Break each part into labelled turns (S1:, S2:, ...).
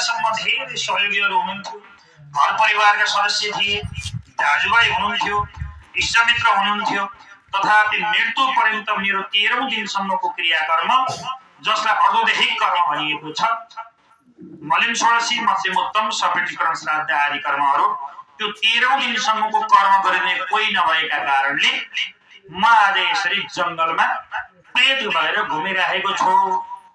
S1: मसिनासम्म धेरै सहयोगीहरू हुनुहुन्थ्यो, घर परिवारका सदस्य थिए, दाजुभाइ हुनुहुन्थ्यो, इष्टमित्र हुनुहुन्थ्यो। तथापि मृत्यु पर्यन्त मेरो 13औं दिनसम्मको क्रियाकर्म, जसलाई अर्धोदेहिक कर्म भनिएको छ, मलिन षोडशी, मध्यमोत्तम, सपेटीकरण, श्राद्ध आदि कर्महरू, त्यो 13औं दिनसम्मको कर्म गरिने कोही नभएका कारणले म आज यसरी जङ्गलमा प्रेत भएर घुमिरहेको छु।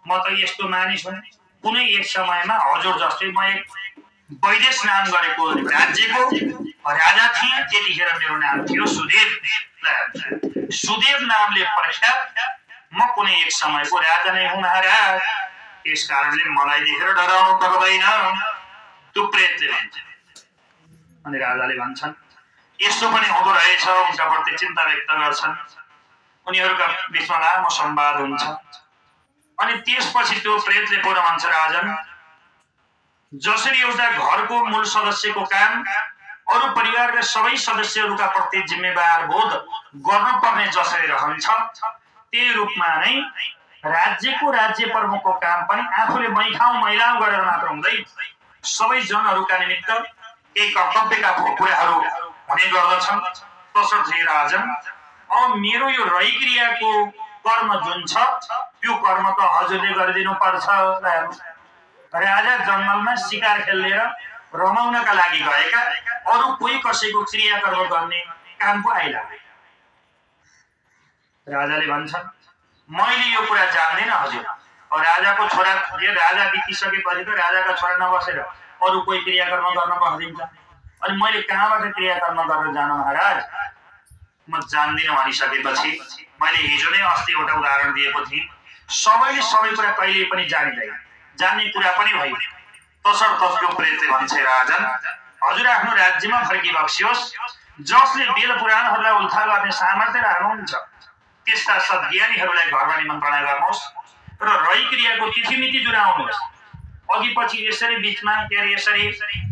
S1: म त यस्तो मानिस हुँ, कुनै एक समयमा हजुर जस्तै म एक वैदेश नाम गरेको राज्यको राजा थिएँ। त्यतिखेर मेरो नाम थियो सुदेव। सुदेव नामले प्रख्यात म कुनै एक समयको राजा नै हुँ महाराज। त्यस कारणले मलाई देखेर डराउनु पर्दैन, त्यो प्रेतले भन्छ। अनि राजाले भन्छन् यस्तो पनि हुँदो रहेछ। उनका प्रति चिन्ता व्यक्त गर्छन्। उनीहरूका बीचमा लामो संवाद हुन्छ। अनि त्यसपछि त्यो प्रेतले पुनः भन्छ, राजन, जसरी एउटा घरको मूल सदस्यको काम अरू परिवारका सबै सदस्यहरूका प्रति जिम्मेवार बोध गर्नुपर्ने जसरी रहन्छ, त्यही रूपमा नै राज्यको राज्य प्रमुखको काम पनि आफूले मैखाउँ मैलाउँ गरेर मात्र हुँदैन, सबै जनहरूका निमित्त केही कर्तव्यका कुराहरू हुने गर्दछन्। तसर्थ हे राजन, अब मेरो यो रही क्रियाको कर्म जुन छ, त्यो कर्म त हजुरले गरिदिनु पर्छ। राजा जङ्गलमा शिकार खेलेर रमाउनका लागि गएका अरू कोही कसैको क्रियाकर्म गर्ने काम पो आइलागे। राजाले भन्छन् मैले यो कुरा जान्दिनँ हजुर। राजाको छोरा राजा बितिसकेपछि त राजाका छोरा नबसेर अरू कोही क्रियाकर्म गर्न पर्दिन्छ। अनि मैले कहाँबाट क्रियाकर्म गरेर जानु महाराज? म जान्दिनँ भनिसकेपछि मैले हिजो नै अस्ति एउटा उदाहरण दिएको थिएँ। सबैले सबै कुरा कहिले पनि जानिँदैन, जान्ने कुरा पनि होइन। तसर्थ त्यो प्रेतले भन्छ, राजन, हजुर आफ्नो राज्यमा फर्किबक्सियोस्। जसले वेद पुराणहरूलाई उल्था गर्ने सामर्थ्य राख्नुहुन्छ त्यस्ता सद्ज्ञानीहरूलाई घरमा निमन्त्रणा गर्नुहोस् र रही क्रियाको तिथिमिति जुराउनुहोस्। अघि पछि यसरी बीचमा यसरी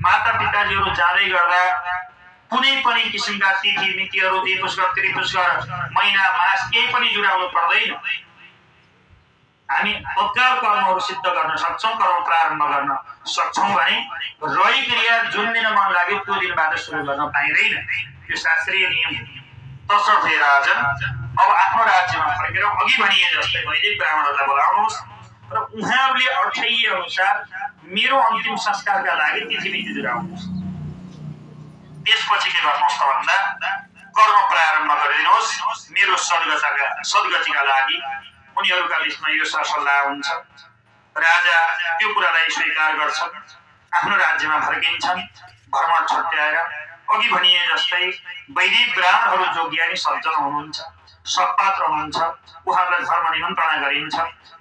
S1: माता पिताजीहरू जाँदै गर्दा कुनै पनि किसिमका तिथि मितिहरू, पुष्कर, त्रिपुष्कर, महिना, मास केही पनि जुराउनु पर्दैन। हामी तत्काल कर्महरू सिद्ध गर्न सक्छौँ, कर्म प्रारम्भ गर्न सक्छौँ भने रही क्रिया जुन दिन मन लाग्यो त्यो दिनबाट सुरु गर्न पाइँदैन। त्यो शास्त्रीय नियम। तसर्थ हे राजन, अब आफ्नो राज्यमा फर्केर अघि भनिए जस्तै वैदिक ब्राह्मणहरूलाई बोलाउनुहोस् र उहाँहरूले अर्थाइए अनुसार मेरो अन्तिम संस्कारका लागि तिथिमिति जुराउनुहोस्। त्यसपछि के गर्नुहोस् त भन्दा कर्म प्रारम्भ गरिदिनुहोस् मेरो सद्गतिका लागि। उनीहरूका बीचमा यो सल्लाह हुन्छ। राजा त्यो कुरालाई स्वीकार गर्छन्, आफ्नो राज्यमा फर्किन्छन्। भ्रमण छुट्याएर अघि भनिए जस्तै वैदिक ब्राह्मणहरू जो ज्ञानी सज्जन हुनुहुन्छ, सत्पात्र हुनुहुन्छ, उहाँहरूलाई धर्म निमन्त्रणा गरिन्छ,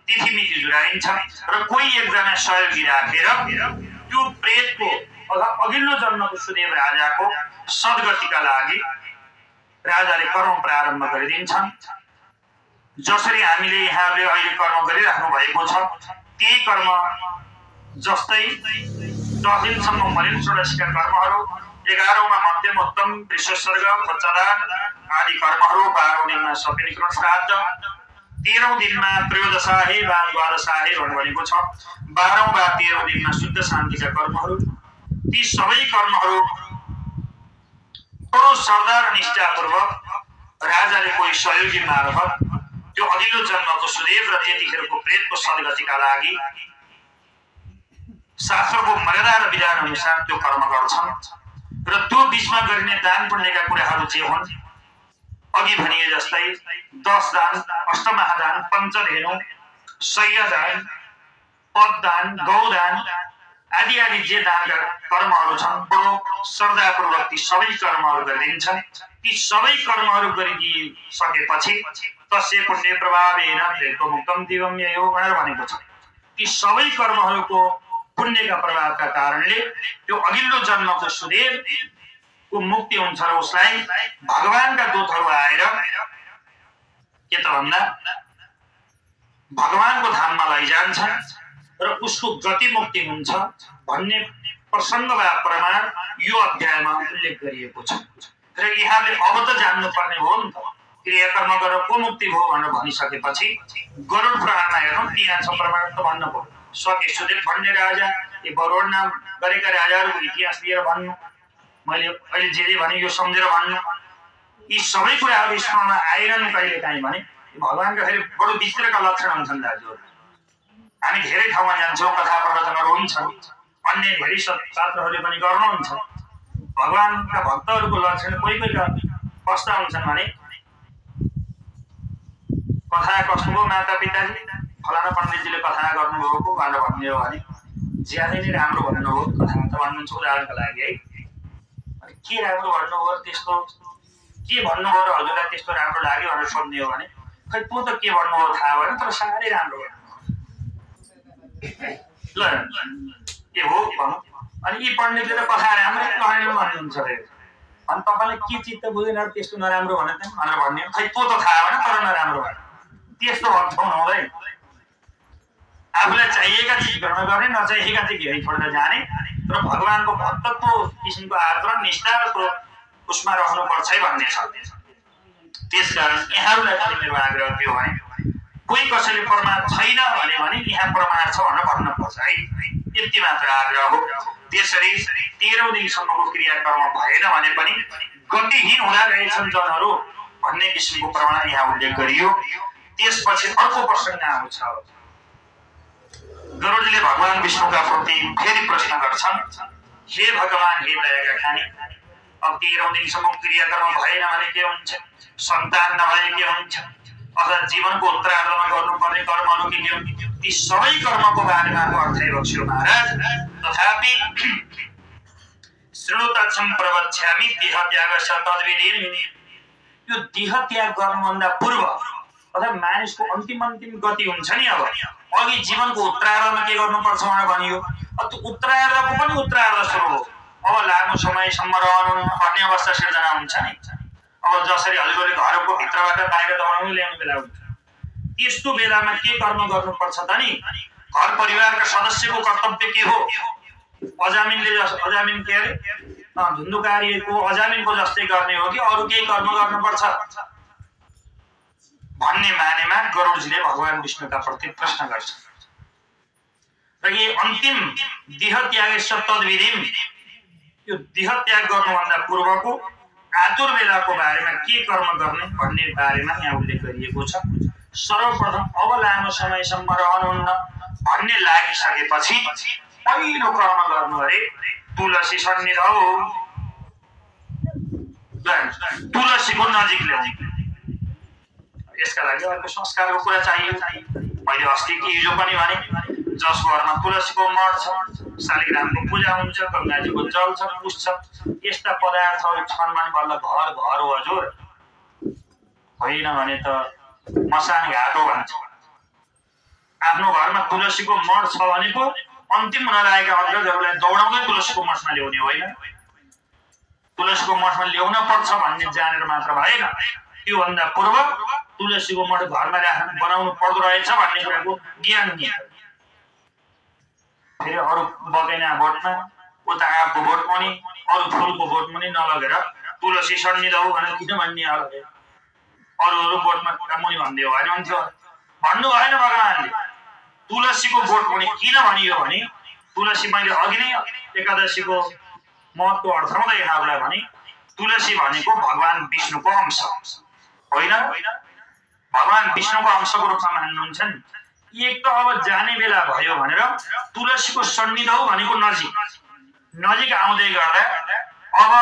S1: तिथिमिति जुराइन्छ र कोही एकजना सहयोगी राखेर त्यो प्रेतको अघिल्लो जन्मको सुदेव राजाको सद्गतिका लागि राजाले कर्म प्रारम्भ गरिदिन्छन्। जसरी हामीले यहाँले अहिले कर्म गरिराख्नु भएको छ त्यही कर्म जस्तै 10 दिनसम्म मलिन षोडशीका कर्महरू, 11औंमा मध्यमोत्तम, वृषस्वर्ग, बच्चादान आदि कर्महरू, 12औं दिनमा सपेटीकरण श्राद्ध, 13औं दिनमा त्रयोदशाहे वा द्वादशाहे भनेको छ, 12औं वा 13औं दिनमा शुद्ध शान्तिका कर्महरू। ती सबै कर्महरू बडो श्रद्धा र निष्ठापूर्वक राजाले कोही सहयोगी मार्फत त्यो अघिल्लो जन्मको सुदेव र त्यतिखेरको प्रेतको सद्गतिका लागि शास्त्रको मर्यादा र विधान अनुसार त्यो कर्म गर्छन्। र त्यो बीचमा गरिने दान पुण्यका कुराहरू जे हुन्, अघि भनिए जस्तै 10 दान, अष्टमहादान, पञ्चधेनु, शय्यादान, पददान, गौदान आदि आदि जे दानका कर्महरू छन्, बडो श्रद्धापूर्वक ती सबै कर्महरू गरिदिन्छन्। ती सबै कर्महरू गरिदिसकेपछि तस्य पुण्य प्रभावेन प्रेतमुक्तम दिवम ययो भनेको छ। ती सबै कर्महरूको पुण्यका प्रभावका कारणले त्यो अघिल्लो जन्मको सुदेवको मुक्ति हुन्छ र उसलाई भगवानका दूतहरू आएर के त भन्दा भगवानको धाममा लैजान्छन् र उसको गति मुक्ति हुन्छ भन्ने प्रसङ्ग वा प्रमाण यो अध्यायमा उल्लेख गरिएको छ। र यहाँले अब त जान्नुपर्ने हो नि त, क्रियाकर्म गरेर को मुक्ति भयो भनेर भनिसकेपछि गरुड पुराणमा हेरौँ, त्यहाँ छ प्रमाण त भन्नु पर्यो। सके सुदेव भन्ने राजा यो बरोड नाम गरेका राजाहरूको इतिहास लिएर भन्नु, मैले अहिले जे भने यो सम्झेर भन्नु, यी सबै कुराहरू स्मरणमा आइरहनु कहिले काहीँ भने भगवानका फेरि बडो भित्रका लक्षण हुन्छन् दाजुहरू। हामी धेरै ठाउँमा जान्छौँ, कथा प्रवचनहरू हुन्छन्, अन्य धेरै शास्त्रहरूले पनि गर्नुहुन्छ। भगवानका भक्तहरूको लक्षण कोही कोहीका कस्ता हुन्छन् भने कथा कस्नुभयो माता पिताजी फलाना पण्डितजीले कथा गर्नुभएको भनेर भन्ने हो भने ज्यादै नै राम्रो भन्नुभयो कथा त भन्नुहुन्छ उदाहरणको लागि है। अनि के राम्रो भन्नुभयो त्यस्तो के भन्नुभयो र हजुरलाई त्यस्तो राम्रो लाग्यो भनेर सोध्ने हो भने खै तँ त के भन्नुभयो थाहा भएन तर साह्रै राम्रो ल के हो भनौँ। अनि यी पण्डितले त कथा राम्रै नराम्रो भन्नुहुन्छ अरे अनि तपाईँलाई के चित्त बुझेन त्यस्तो नराम्रो भने त भनेर भन्ने खै तँ त थाहा भएन तर नराम्रो भएन त्यस्तो भक्त हुनुहुँदैन। आफूलाई चाहिएका चिज ग्रहण गर्ने नचाहिएका चाहिँ घेरै छोडेर जाने तर भगवानको भक्तत्व किसिमको आदर निष्ठा र उसमा रहनुपर्छ है भन्ने छ। त्यसकारण यहाँहरूलाई पनि मेरो आग्रह के हो भने कोही कसैले प्रमाण छैन भने यहाँ प्रमाण छ भनेर भन्नुपर्छ है, यति मात्र आग्रह हो। त्यसरी 13औं दिनसम्मको क्रियाकर्म भएन भने पनि गतिहीन हुँदा रहेछन् जनहरू भन्ने किसिमको प्रमाण यहाँ उल्लेख गरियो। त्यसपछि अर्को प्रसङ्ग आउँछ। गरुडजीले भगवान विष्णुका प्रति फेरि प्रश्न गर्छन्, हे भगवान हे दयाका खानी, अब 13औं दिनसम्म क्रियाकर्म भएन भने के हुन्छ, सन्तान नभए के हुन्छ अथवा जीवनको उत्तरार्धमा गर्नुपर्ने कर्महरू के हुन्, ती सबै कर्मको बारेमा अर्थै बक्स्यो महाराज। तथापि श्रोताक्षम प्रवक्ष्यामि देह त्यागश्च तद्विधिं, यो देह त्याग गर्नुभन्दा पूर्व अथवा मानिसको अन्तिम गति हुन्छ नि, अब अघि जीवनको उत्तरार्धमा के गर्नुपर्छ भनेर भनियो। अब त्यो उत्तरार्धको पनि उत्तरार्ध सुरु हो, अब लामो समयसम्म रहनु भन्ने अवस्था सिर्जना हुन्छ नि। अब जसरी हजुरले घरको भित्रबाट बाहिर दौडाउनु ल्याउनु बेला हुन्छ, त्यस्तो बेलामा के कर्म गर्नुपर्छ त नि, घर परिवारका सदस्यको कर्तव्य के हो, अजामिन के अरे धुन्धुकारीको अजामिनको जस्तै गर्ने हो कि अरू केही कर्म गर्नुपर्छ भन्ने मानेमा गरुडजीले भगवान विष्णुका प्रति प्रश्न गर्छ। र यो अन्तिम देह त्यागेश्च तद्विधिं, यो देह त्याग गर्नुभन्दा पूर्वको आतुर बेलाको बारेमा के कर्म गर्ने भन्ने बारेमा यहाँ उल्लेख गरिएको छ। सर्वप्रथम अब लामो समयसम्म रहनुहुन्न भन्ने लागिसकेपछि पहिलो कर्म गर्नु अरे तुलसी सन्निध हो, तुलसीको नजिक ल्याउनु। यसका लागि अर्को संस्कारको कुरा चाहियो। मैले अस्ति कि हिजो पनि भने जसको घरमा तुलसीको मठ छ, शालिग्रामको पूजा हुन्छ, गङ्गाजीको जल छ, पुष्प छ, यस्ता पदार्थहरू छन् भने बल्ल घर घर हो हजुर, होइन भने त मसान घाट हो भन्छ। आफ्नो घरमा तुलसीको मठ छ भनेको अन्तिम हुन लागेका अग्रजहरूलाई दौडाउँदै तुलसीको मठमा ल्याउने होइन, तुलसीको मठमा ल्याउन पर्छ भन्ने जानेर मात्र भएन, त्योभन्दा पूर्व तुलसीको मठ घरमा राख्न बनाउनु पर्दो रहेछ भन्ने कुराको ज्ञान दिन्छ। फेरि अरू बगैना बोटमा उता आँपको बोट पनि अरू फुलको बोट पनि नलगेर तुलसी सन्निध हो भनेर किन भन्ने, अरू बोटमा मुनि भन्दै हो भने हुन्थ्यो, भन्नु भएन भगवानले। तुलसीको बोट पनि किन भनियो भने तुलसी, मैले अघि नै एकादशीको महत्त्व अर्थाउँदै यहाँहरूलाई भने तुलसी भनेको भगवान विष्णुको अंश होइन, भगवान विष्णुको अंशको रूपमा मान्नुहुन्छ नि। एक त अब जाने बेला भयो भनेर तुलसीको सन्निध हो भनेको नजिक आउँदै गर्दा अब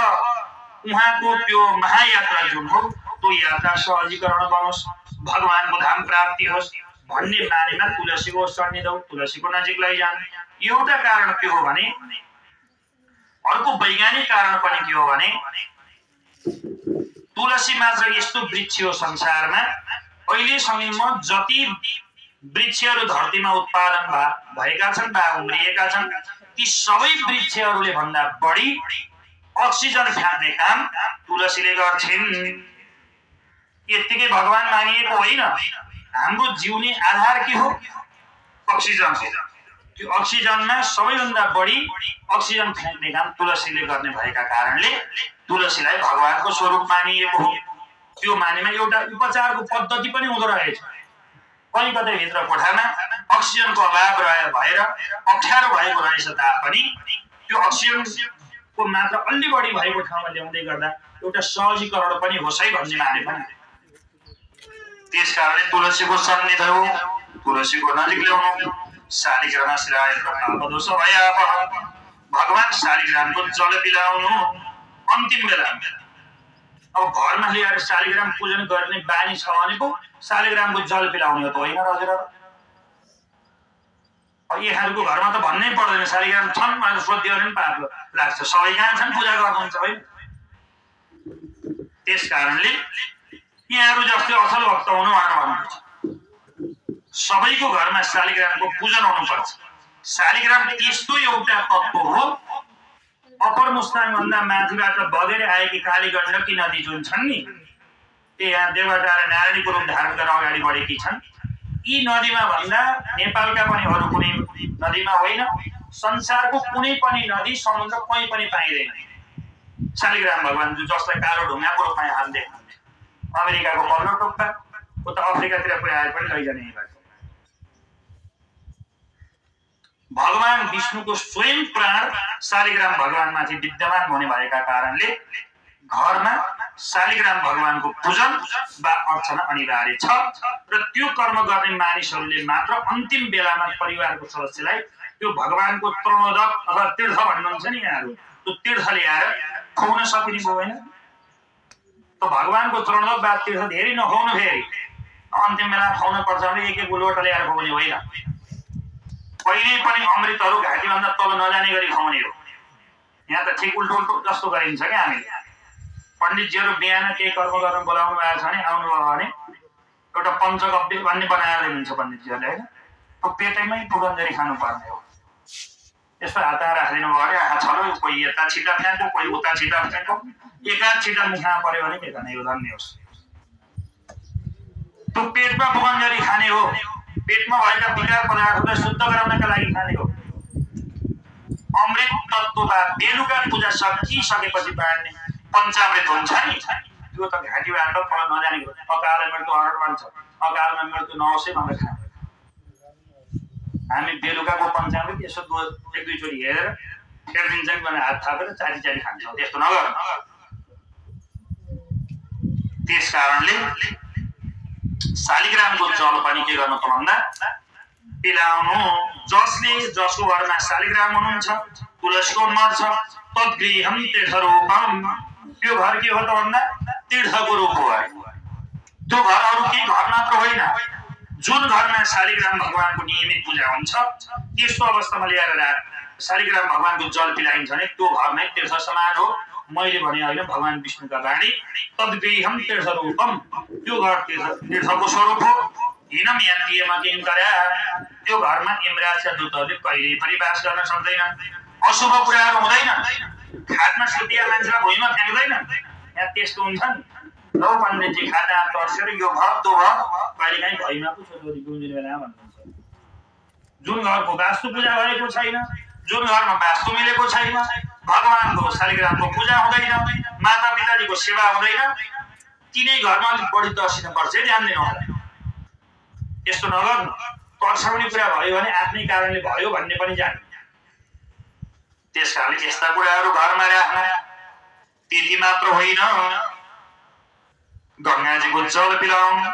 S1: उहाँको त्यो महायात्रा जुन हो त्यो यात्रा सहजीकरण बनोस्, भगवानको धाम प्राप्ति होस् भन्ने बारेमा तुलसीको सन्निध हो, तुलसीको नजिक लैजानु एउटा कारण के हो भने अर्को वैज्ञानिक कारण पनि के हो भने तुलसी मात्र यस्तो वृक्ष हो संसारमा अहिलेसम्म जति वृक्षहरू धरतीमा उत्पादन भएका छन् वा उम्रिएका छन् ती सबै वृक्षहरूले भन्दा बढी अक्सिजन फ्याँक्ने काम तुलसीले गर्छिन्। यतिकै भगवान मानिएको होइन, हाम्रो जिउने आधार के हो, अक्सिजन हो। त्यो अक्सिजनमा सबैभन्दा बढी अक्सिजन फ्याँक्ने काम तुलसीले गर्ने भएका कारणले तुलसीलाई भगवानको स्वरूप मानिएको हो। त्यो मानेमा एउटा उपचारको पद्धति पनि हुँदो रहेछ। कहीँ कतै भित्र कोठामा अक्सिजनको अभाव भएर अप्ठ्यारो भएको रहेछ तापनि त्यो अक्सिजनको मात्रा अलि बढी भएको ठाउँमा ल्याउँदै गर्दा एउटा सहजीकरण पनि होस् है भन्ने माने पनि। त्यसकारणले तुलसीको सन्निध हो, तुलसीको नजिक ल्याउनु। शालिग्राम शिराय पापदोष भयापह, भगवान शालिग्रामको जल पिलाउनु अन्तिम बेला। अब घरमा ल्याएर शालिग्राम पूजन गर्ने बानी छ भने पो शालिग्रामको जल पिलाउने हो त होइन र हजुर। यहाँहरूको घरमा त भन्नै पर्दैन शालिग्राम छन् भनेर सोधिदियो भने पनि पाप लाग्छ। सबै कहाँ छन् पूजा गर्नुहुन्छ होइन। त्यस कारणले यहाँहरू जस्तै असल भक्त हुनु भन्नुहुन्छ सबैको घरमा शालिग्रामको पूजन हुनुपर्छ। शालिग्राम त्यस्तो एउटा तत्त्व हो, अपर मुस्ताङ भन्दा माथिबाट बगेर आएकी काली गण्डकी नदी जुन छन् नि, यहाँ देवटा र नारायणीको रूप धारण गरेर अगाडि बढेकी छन्। यी नदीमा भन्दा नेपालका पनि अरू कुनै नदीमा होइन, संसारको कुनै पनि नदी समुद्र कहीँ पनि पाइँदैन शालिग्राम भगवान जसलाई कालो ढुङ्गाको रूपमा हात देख्नुहुन्छ। अमेरिकाको पल्लो टोकमा उता अफ्रिकातिर पुर्याएर पनि लैजाने यहीँबाट। भगवान विष्णुको स्वयं प्राण शालिग्राम भगवानमाथि विद्यमान हुने भएका कारणले घरमा शालिग्राम भगवानको पूजन वा अर्चना अनिवार्य छ र त्यो कर्म गर्ने मानिसहरूले मात्र अन्तिम बेलामा परिवारको सदस्यलाई त्यो भगवानको तृणोदक अथवा तीर्थ भन्नुहुन्छ नि यहाँहरू, त्यो तीर्थ ल्याएर खुवाउन सकिने भयो होइन। त भगवानको तृणोदक वा तीर्थ धेरै नखुवाउनु, फेरि अन्तिम बेला खुवाउनु पर्छ भने एक एक लोटा ल्याएर खुवाउने होइन। कहिले पनि अमृतहरू घाँटीभन्दा तल नजाने गरी खुवाउने हो। यहाँ त ठिक उल्टो उल्टो जस्तो गरिन्छ क्या। हामीले पण्डितजीहरू बिहान केही कर्म गर्न बोलाउनु भएको छ भने आउनुभयो भने एउटा पञ्चगव्य भन्ने बनाएर दिनुहुन्छ पण्डितजीहरूले होइन। त्यो पेटैमै पुगन्जरी खानुपर्ने हो। यसो हात राखिदिनु भयो भने आँखा छलो, कोही यता छिटा फ्याँको, कोही उता छिटा फ्याँको, एकाध छिटा मुखमा पर्यो भने के गर्ने हो, धन्य होस्। त्यो पेटमा पुगन्जरी खाने हो, पेटमा भएका विकार पदार्थलाई शुद्ध गराउनका लागि खाने हो। अमृत तत्त्व वा बेलुका पूजा सकिसकेपछि बाँड्ने पञ्चामृत हुन्छ नि, त्यो त घाँटीबाट तल नजाने हो। अकाल मृत्यु हरण भन्छ, अकालमा मृत्यु नहोस् है भनेर खान्छ। हामी बेलुकाको पञ्चामृत यसो एक दुईचोटि हेरेर फेरिदिन्छ कि भनेर हात थापेर चाटी चाटी खान्छौँ, त्यस्तो नगर्नु। त्यस कारणले शालिग्रामको जल पनि के गर्नु त भन्दा पिलाउनु। जसको घरमा शालिग्राम हुनुहुन्छ, तुलसीको मठ छ, तद्गृहं तीर्थरूपम, त्यो घर के हो त भन्दा तीर्थको रूप हो। त्यो घर अरू केही घर मात्र होइन, जुन घरमा शालिग्राम भगवानको नियमित पूजा हुन्छ त्यस्तो अवस्थामा ल्याएर शालिग्राम भगवानको जल पिलाइन्छ भने त्यो घर नै तीर्थ समान हो। मैले भने होइन, भगवान विष्णुका वाणी तद्गृहं तीर्थरूपम, त्यो घर तीर्थको स्वरूप हो। हिनम यान्तियमा किङ्करा, त्यो घरमा यमराज र दूतहरूले कहिल्यै पनि वास गर्न सक्दैनन्। अशुभ कुराहरू हुँदैन, खाटमा सुतिया मान्छेलाई भुइँमा फ्याँक्दैन। यहाँ त्यस्तो हुन्छ नि, लौ पण्डितजी खाता तर्सेर यो भयो त्यो भयो, कहिलेकाहीँ भुइँमा पो छोरी गुन्जिने बेला भन्नुहुन्छ। जुन घरको वास्तु पूजा भएको छैन, जुन घरमा वास्तु मिलेको छैन, भगवानको शालिग्रामको पूजा हुँदैन, माता पिताजीको सेवा हुँदैन, तिनै घरमा अलिक बढी तर्सिनुपर्छ है, ध्यान दिनु होला। त्यस्तो नगर्नु। तर्साउने कुरा भयो भने आफ्नै कारणले भयो भन्ने पनि जान्नु। त्यस कारणले यस्ता कुराहरू घरमा राख्नु। त्यति मात्र होइन, गङ्गाजीको जल पिलाउनु।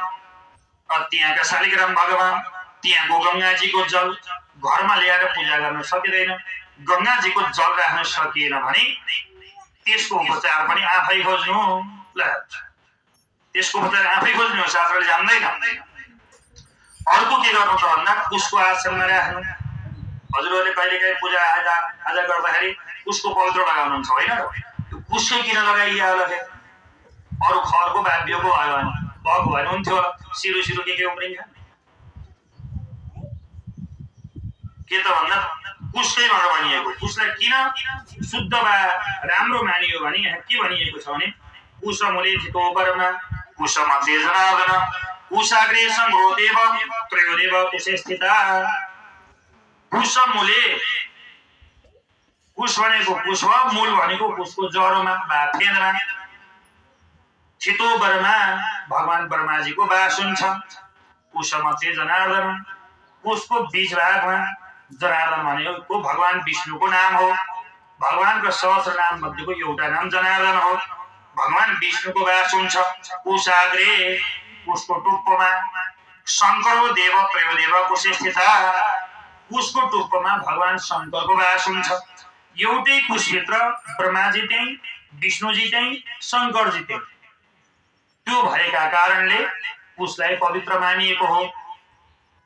S1: त्यहाँका शालिग्राम भगवान, त्यहाँको गङ्गाजीको जल घरमा ल्याएर पूजा गर्न सकिँदैन। गङ्गाजीको जल राख्न सकिएन भने त्यसको उपचार पनि आफै खोज्नु। ल त्यसको उपचार आफै खोज्नु, शास्त्रले जान्दैन। अर्को के गर्नु त भन्दा कुशको आसनमा राख्नु। हजुरहरूले कहिलेकाहीँ पूजा आजा गर्दाखेरि कुशको पवित्र लगाउनुहुन्छ होइन र? त्यो कुशै किन लगाइया होला? अरू खरको भाव्यको भयो भने भएको भने हुन्थ्यो, सिरो सिरो के उम्रिन्छ के त भन्दा कुशकै भनेर भनिएको। कुशलाई किन शुद्ध वा राम्रो मानियो भने यहाँ के भनिएको छ भने कुशमूले थितो परमा कुशमध्ये जनार्दन कुशाग्रे सङ्गो देव त्रयोदेव कुशे स्थिता। कुशमूले, कुश भनेको कुश हो, मूल भनेको कुशको जरोमा वा फेदमा, थितो बरमा भगवान ब्रह्माजीको वास हुन्छ। कुशमध्ये जनार्दन, कुशको बीच भागमा जनार्दन भनेको भगवान विष्णुको नाम हो। भगवानको सहस्र नाम मध्येको एउटा नाम जनार्दन हो। भगवान विष्णुको वास हुन्छ कुशाग्रे, कुशको टुप्पोमा। शङ्करो देव प्रेमदेव कुशे स्थिता, कुशको टुप्पोमा भगवान शङ्करको वास हुन्छ। एउटै कुशभित्र ब्रह्माजी त्यही, विष्णुजी त्यही, शङ्करजी त्यही। त्यो भएका कारणले कुशलाई पवित्र मानिएको हो।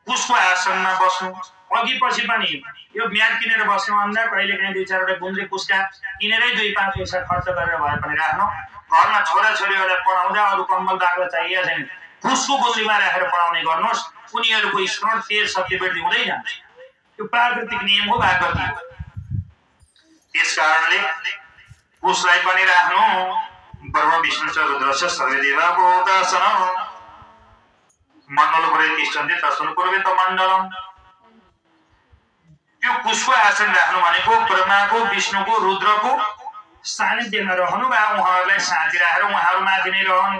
S1: कुशको आसनमा बस्नु अघि पछि पनि यो म्याट किनेर बस्नुभन्दा कहिले काहीँ 2-4 गुन्द्रे कुशका किनेरै 2-5 पैसा खर्च गरेर भए पनि राख्नु। घरमा छोराछोरीहरूलाई पढाउँदा अरू कम्बल बाक्लो चाहिएको छैन, कुशको गोलीमा राखेर पढाउने गर्नुहोस्। उनीहरूको स्मरण तेज शक्ति वृद्धि हुँदै जान्छ। यो प्राकृतिक नियम हो भागवती। त्यस कारणले कुशलाई पनि राख्नु। ब्रह्म विष्णु च रुद्र च सर्वे देवाको उपासना। मण्डल पुरै तिष्ठन्ते तस्मिन् पूर्वेत मण्डलम। यो कुशको आसन राख्नु भनेको ब्रह्माको, विष्णुको, रुद्रको सानिध्यमा रहनु वा उहाँहरूलाई साथी राखेर उहाँहरू माथि नै रहनु,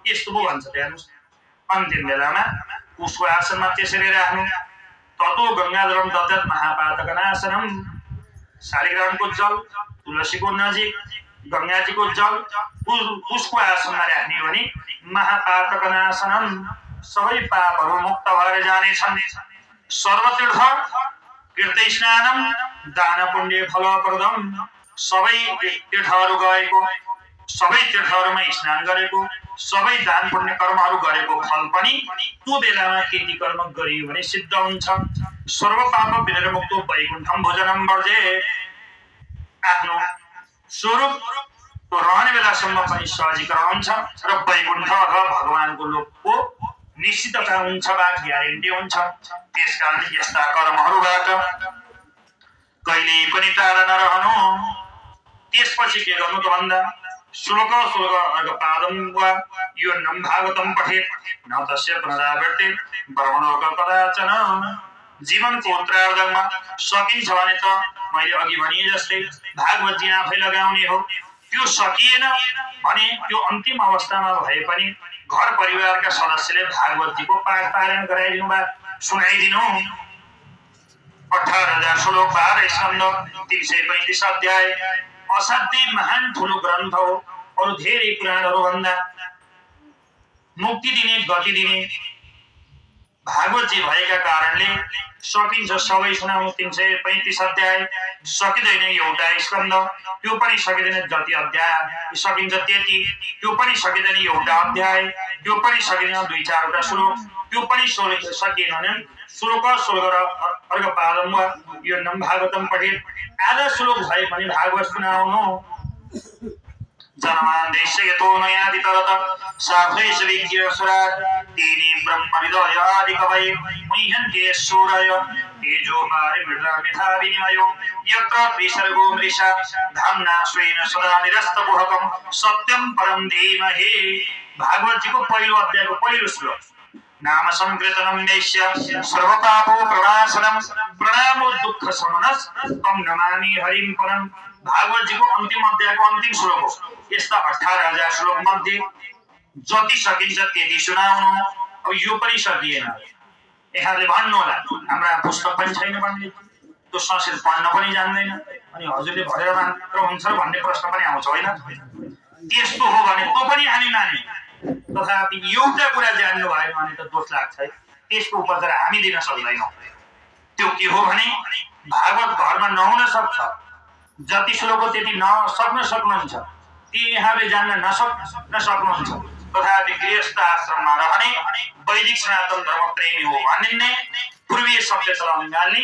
S1: यस्तो पो भन्छ। हेर्नुहोस्, अन्तिम बेलामा कुशको आसनमा त्यसरी राख्नु। ततो गङ्गाधरम दत्त महापातकनाशनम। शालिग्रामको जल तुलसीको नजिक गङ्गाजीको जल कुशको आसनमा राख्ने भने महापातकनाशनम, सबै पापहरू मुक्त भएर जानेछन्। सर्वतीर्थ तीर्थ स्नानम दान पुण्य फलप्रदम। सबै तीर्थहरू गएको, सबै तीर्थहरूमा स्नान गरेको, सबै दान पुण्य कर्महरू गरेको फल पनि त्यो बेलामा केही कर्म गरियो भने सिद्ध हुन्छ। सर्व पाप विनिर्मुक्तो वैकुण्ठम भोजनम वर्जे। आफ्नो स्वरूप रहने बेलासम्म पनि सहजीकरण हुन्छ र वैकुण्ठ अथवा भगवानको लोकको निश्चितता हुन्छ वा ग्यारेन्टी हुन्छ। त्यसकारण यस्ता कर्महरूबाट कहिले पनि टाढा नरहनु। त्यसपछि के गर्नु त भन्दा श्लोक अर्घपादम वा यो नम भागवतम पठेत न तस्य पुनरावृत्ति ब्रह्मलोक कदाचन। जीवनको उत्तरार्धमा सकिन्छ भने त मैले अघि भने जस्तै भागवत जी आफै लगाउने हो। त्यो सकिएन भने त्यो अन्तिम अवस्थामा भए पनि घर परिवारका सदस्यले भागवत जीको पाठ पारायण गराइदिनु वा सुनाइदिनु। 18,000 श्लोक 12 स्कन्द 335 अध्याय असाध्यै महान ठुलो ग्रन्थ हो। अरू धेरै पुराणहरू भन्दा मुक्ति दिने गति दिने भागवत जी भएका कारणले सकिन्छ सबै सुनाउनु। 335 अध्याय सकिँदैन एउटा स्कन्द, त्यो पनि सकिँदैन जति अध्याय सकिन्छ त्यति, त्यो पनि सकिँदैन एउटा अध्याय, त्यो पनि सकिँदैन 2-4 श्लोक, त्यो पनि सकिएन भने श्लोक अर्घपादम वा यो नम भागवतम पठेत आधा श्लोक भए पनि भागवत सुनाउनु। जन्मान देश यतो नयादि तरत साधैष विज्ञसुरात् तेने ब्रह्मविदय आदि कवये मुह्यन्ते सूरय तेजो पारिमृता मिथा विनिमयो यत्र त्रिसर्गो मृषा धाम्ना स्वेन सदा निरस्तकुहकं सत्यं परं धीमहि। भागवत जी को पहिलो अध्यायको पहिलो श्लोक नाम संकीर्तनम नैष्य सर्वपापो प्रणाशनम प्रणामो दुःख शमनस तम नमामि हरिं परम। भागवत जी को अंतिम अध्यायको अन्तिम श्लोक हो। यस्ता 18,000 श्लोक मध्ये जति सकिन्छ त्यति सुनाउनु। अब यो पनि सकिएन, यहाँले भन्नु होला हाम्रा पुस्तक पनि छैन भन्ने, त्यो संस्कृत पढ्न पनि जान्दैन अनि हजुरले भरेर मात्र हुन्छ भन्ने प्रश्न पनि आउँछ होइन। त्यस्तो हो भने त्यो पनि हामी माने, तथापि एउटा कुरा जान्नु भएन भने त दोष लाग्छ है। त्यसको उपचार हामी दिन सक्दैनौँ। त्यो के हो भने भागवत घरमा नहुन सक्छ, जति श्लोक हो त्यति नसक्न सक्नुहुन्छ, ती यहाँले जान्न नसक्न सक्नुहुन्छ। तथापि गृहस्थ आश्रममा रहने वैदिक सनातन धर्म प्रेमी हो भनिने पूर्वीय सभ्यता अङ्गाल्ने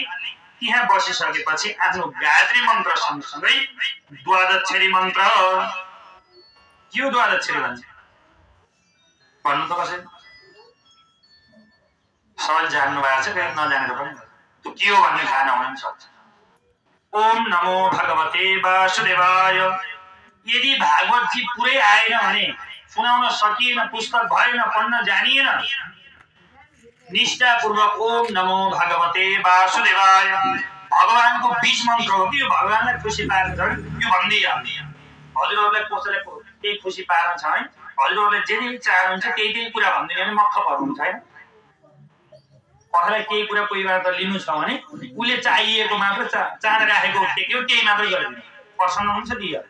S1: त्यहाँ बसिसकेपछि आफ्नो गायत्री मन्त्र सँगसँगै द्वादक्षरी मन्त्र, यो द्वादक्षरी भन्छ भन्नु त कसै सबैले जान्नु भएको छ, कहीँ नजानेर पनि त्यो के हो भन्ने थाहा नहुन सक्छ। ओम नमो भगवते वासुदेवाय। यदि भागवत जी पुरै आएन भने सुनाउन सकिएन, पुस्तक भएन, पढ्न जानिएन, निष्ठापूर्वक ओम नमो भगवते वासुदेवाय भगवानको बीच मन्त्र हो कि यो भगवानलाई खुसी पार्छ यो भन्दै हजुरहरूलाई कसैलाई केही खुसी पार्न छ है, हजुरहरूले जे जे चाहनुहुन्छ त्यही कुरा भनिदिने भने मक्ख पर्नुहुन्छ हैन। कसैलाई केही कुरा कोहीबाट लिनु छ भने उसले चाहिएको मात्र चाँड राखेको टेक्यो केही मात्र गरिदिनु प्रसन्न हुन्छ दियो।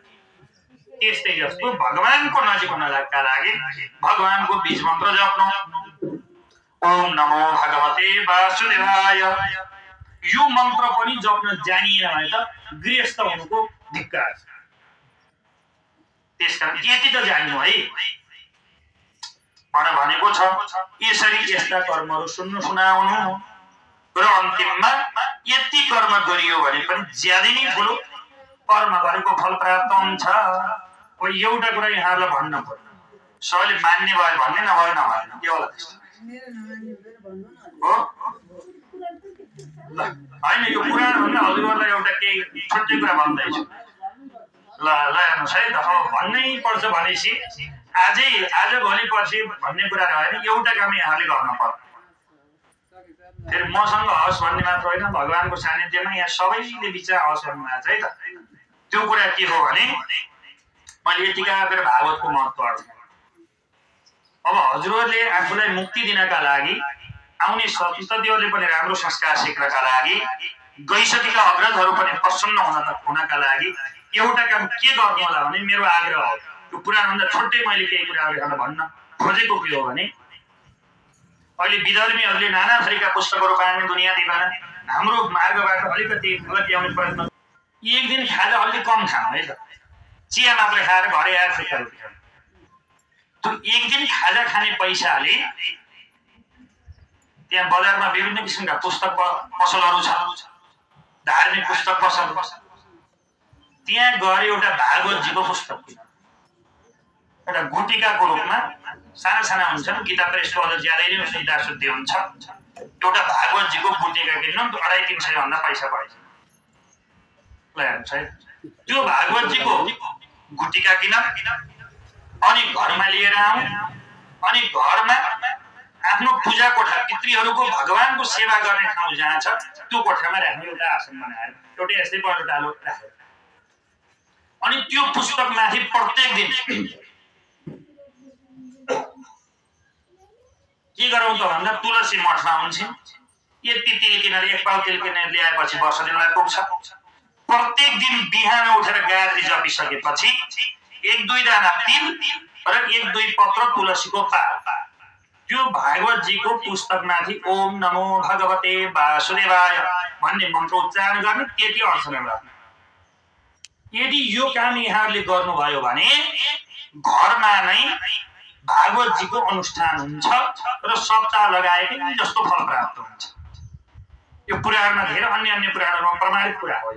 S1: त्यस्तै जस्तो भगवानको नजिक हुनका लागि भगवानको बीज मन्त्र जप्नु। ओम नमो भगवते वासुदेवाय। यो मन्त्र पनि जप्न जानिएन भने त गृहस्थ हुनुको धिक्कार छ। त्यसकारण यति त जान्नु है भनेको छ। यसरी यस्ता कर्महरू सुनाउनु र अन्तिममा यति कर्म गरियो भने पनि ज्यादै नै ठुलो कर्म गरेको फल प्राप्त हुन्छ। अब एउटा कुरा यहाँहरूलाई भन्न पर्छ, सबैले मान्ने भयो भन्ने नभए नमान्ने के होला हो होइन। यो पुराण भन्दा हजुरहरूलाई एउटा केही छुट्टै कुरा भन्दैछु ल हेर्नुहोस् है त। अब भन्नै पर्छ भनेपछि आज भोलि पर्सि भन्ने कुरा रहेन, एउटा काम यहाँले गर्न पर्छ। फेरि मसँग हस् भन्ने मात्र होइन, भगवानको सानिध्यमा यहाँ सबैले विचार हस् भन्नुभएको छ है त। त्यो कुरा के हो भने मैले यतिका बेर भागवतको महत्त्व अर्थ। अब हजुरहरूले आफूलाई मुक्ति दिनका लागि आउने सन्ततिहरूले पनि राम्रो संस्कार सिक्नका लागि गइसकेका अग्रजहरू पनि प्रसन्न हुनका लागि एउटा काम के गर्नु होला भने मेरो आग्रह हो। यो पुराणभन्दा छुट्टै मैले केही कुराहरू भन्न खोजेको के हो भने अहिले विधर्मीहरूले नाना थरीका पुस्तकहरू बाँड्ने दुनियाँ दिवाना हाम्रो मार्गबाट अलिकति गति आउने प्रयत्न। एक दिन खाजा अलिक कम खानु है त, चिया मात्र खाएर घरै आएर फिर्ता खानु। त्यो एक दिन खाजा खाने पैसाले त्यहाँ बजारमा विभिन्न किसिमका पुस्तक पसलहरू छ, धार्मिक पुस्तक पसल, त्यहाँ गएर एउटा भागवतजीको पुस्तक किन, एउटा गुटिकाको रूपमा साना साना हुन्छन्, गीता प्रेसको अझ ज्यादै नै सुविधाशुद्धि हुन्छ। एउटा भागवतजीको गुटिका किन्नु 250-300 भन्दा पैसा पर्छ। ल हेर्नुहोस् है, त्यो भागवतजीको गुटिका किन अनि घरमा लिएर आऊ, अनि घरमा आफ्नो पूजा कोठा पितृहरूको भगवानको सेवा गर्ने ठाउँ जहाँ छ त्यो कोठामा राख्ने एउटा आसन बनाएर एउटा यस्तै परोटालो राखेर अनि त्यो पुस्तक माथि प्रत्येक दिन के गरौँ त भन्दा तुलसी मठमा हुन्छन्, यति तिल किनेर 1 पाउ तिल किनेर ल्याएपछि वर्ष दिनलाई पुग्छ। प्रत्येक दिन बिहान उठेर गायत्री जपिसकेपछि 1-2 दाना तिल र 1-2 पत्र तुलसीको पात त्यो भागवतजीको पुस्तकमाथि ओम नमो भगवते वासुदेवाय भन्ने मन्त्र उच्चारण गर्ने, त्यति अर्चना गर्ने। यदि यो काम यहाँहरूले गर्नुभयो भने घरमा नै भागवतजीको अनुष्ठान हुन्छ र सप्ताह लगाएकै जस्तो फल प्राप्त हुन्छ। यो पुराणमा धेरै अन्य पुराणहरूमा प्रमाणित कुरा हो।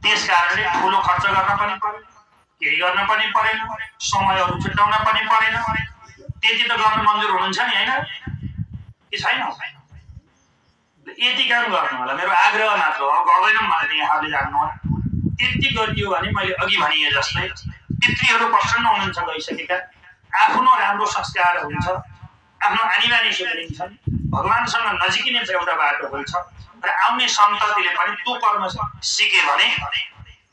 S1: त्यसकारणले ठुलो खर्च गर्न पनि पर्दैन, केही गर्न पनि परेन, समयहरू छुट्याउन पनि परेन। त्यति त गर्न मन्जुर हुनुहुन्छ नि हैन कि छैन? यति काम गर्नु होला, मेरो आग्रह मात्र हो। गर्दैनौँ भने यहाँहरूले जान्नु होला। त्यति गरियो भने मैले अघि भने जस्तै पितृहरू प्रसन्न हुनुहुन्छ, गइसकेका आफ्नो राम्रो संस्कार हुन्छ, आफ्नो आनीबानी सुध्रिन्छन्, भगवानसँग नजिकिने एउटा बाटो हुन्छ र आउने सन्ततिले पनि त्यो कर्म सिके भने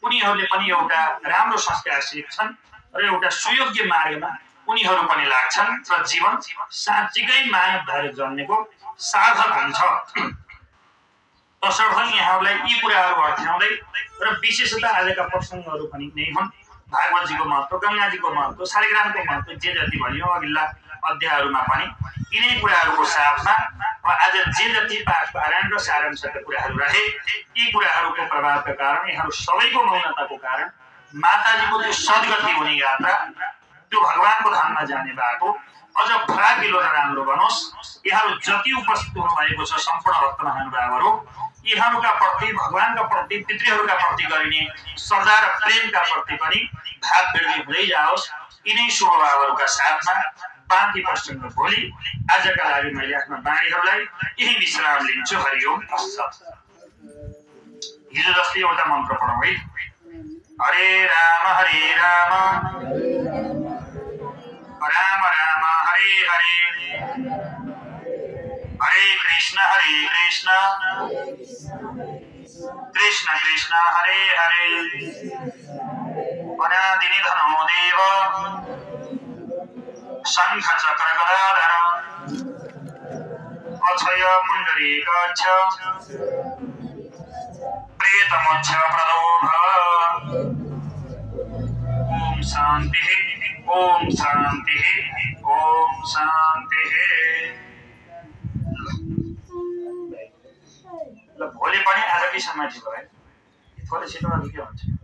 S1: उनीहरूले पनि एउटा राम्रो संस्कार सिक्छन् र एउटा सुयोग्य मार्गमा उनीहरू पनि लाग्छन् र जीवन साँच्चीकै मानव भएर जन्मेको सार्थक हुन्छ। तसर्थ यहाँहरूलाई यी कुराहरू अर्थ्याउँदै र विशेषतः आजका प्रसङ्गहरू पनि नै हुन्। भागवतजीको महत्त्व, गङ्गाजीको महत्त्व, शालिग्रामको महत्त्व जे जति भनियो अघिल्ला अध्यायहरूमा पनि यिनै कुराहरूको साथमा आज जे जति पाठ पारायण र सारांशका कुराहरू रहे, यी कुराहरूको प्रभावका कारण यहाँहरू सबैको मौनताको कारण माताजीको त्यो सद्गति हुने यात्रा, त्यो भगवानको धाममा जाने बाटो अझ फराकिलो र राम्रो बनोस्। यहाँहरू जति उपस्थित हुनुभएको छ सम्पूर्ण भक्त महानुभावहरू, यहाँहरूका प्रति, भगवानका प्रति, पितृहरूका प्रति गरिने श्रद्धा र प्रेमका प्रति पनि भाव वृद्धि हुँदै जाओस्। यिनै शुभभावहरूका साथमा बाँकी प्रसङ्ग भोलि। आजका लागि मैले आफ्ना बाणीहरूलाई यही विश्राम लिन्छु। हरिओम तत्सत्। हिजो जस्तै एउटा मन्त्र पढौँ है। हरे राम राम राम हरे हरे, हरे कृष्ण कृष्ण कृष्ण हरे हरे। अनादिनि धनो देव शंख चक्र गदाधर, अक्षय पुण्डरीकाक्ष प्रेतमोक्ष प्रदो भव। ओम शान्तिः ओम शान्तिः ओम शान्तिः। ल भोलि पनि आजकै समय थियो है थोरै छिटो के हुन्छ।